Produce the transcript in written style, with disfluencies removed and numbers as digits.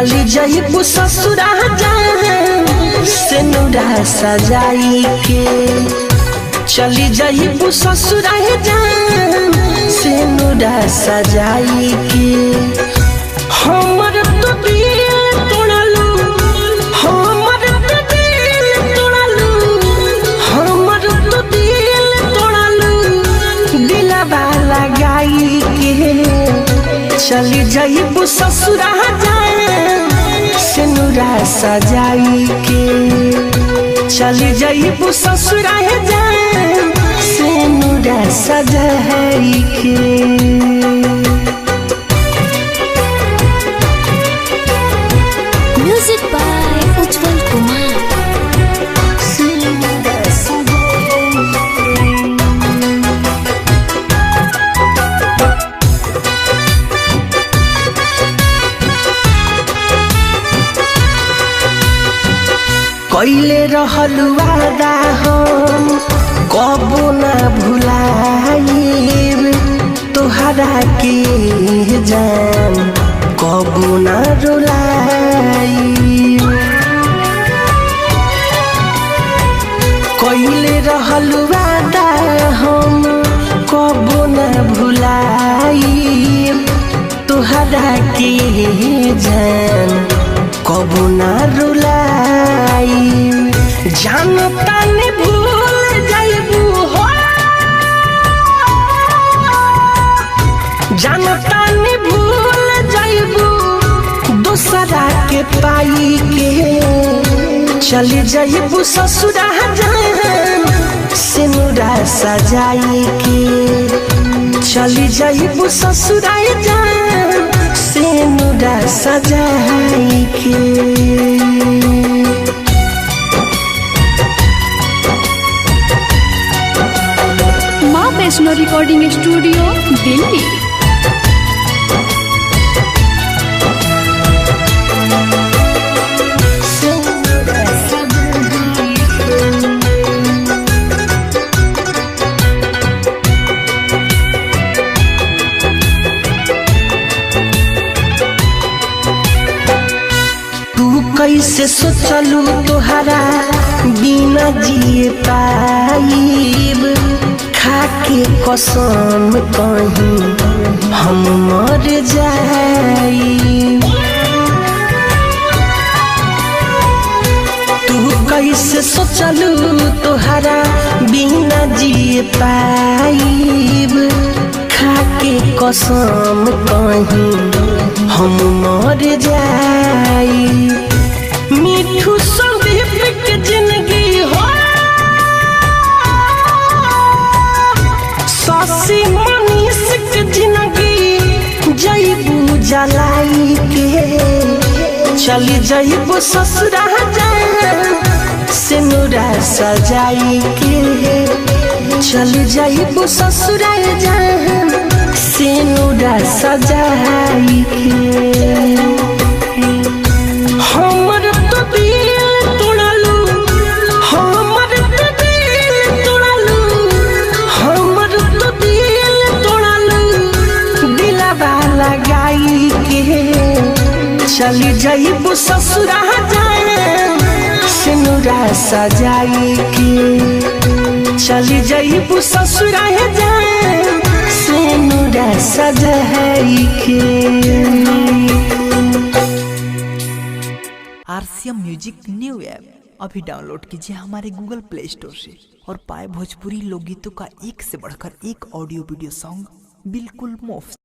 चली जाइबू ससुरा जान सिनुरा सजाई के। चली जाइबू ससुरा जान सिनुरा सजाई के। हमर तो दिल तोड़लू, हमर तो दिल तोड़लू, हमर तो दिल तोड़लू दिलवा लगाई के। चली जाइबू ससुरा जान सिनुरा सजाई के। चली जाइबू ससुरा जान सिनुरा सजाई के। म्यूजिक बाय उज्जवल कुमार। कैले रहल वादा हम कबो ना भुलाइब, तोहरा के जान कबो ना रुलाइब। कैले रहल वादा हम कबो ना भुलाइब, तोहरा के जान कबो ना रुलाई। जानता ने भूल जाइबू हो, जानता ने भूल जाइबू दूसरा के पाई के। चली जाइबू ससुरा जान सिनुरा सजाई के। चली जाइबू ससुरा जान सिनुरा सजाई के। माँ वैष्णो रिकॉर्डिंग स्टूडियो दिल्ली। कैसे सोचलू तोहरा बिना जिए पाइब, खाके कसम कहीं हम मर जाइब। तू कैसे सोचलू तोहरा बिना जिए पाइब, खाके कसम कहीं हम मर जाइब। मिठू संदीप के जिंदगी हो, सासी मनीष के जिंदगी जाइबू जलाई के। चली जाइबू ससुरा जान सिनुरा सजाई के। चली जाइबू ससुरा जान सिनुरा सजाई के। हमर तो दिल तोड़लू, हमर तो दिल तोड़लू, हमर तो दिल तोड़लू दिलवा लगाई के। चली जाइबू ससुरा जान सिनुरा सजाई के। चली जाइबू ससुरा जान सिनुरा सजाई के। आरसीएम म्यूजिक न्यू ऐप अभी डाउनलोड कीजिए हमारे गूगल प्ले स्टोर से और पाए भोजपुरी लोकगीतों का एक से बढ़कर एक ऑडियो वीडियो सॉन्ग बिल्कुल मुफ्त।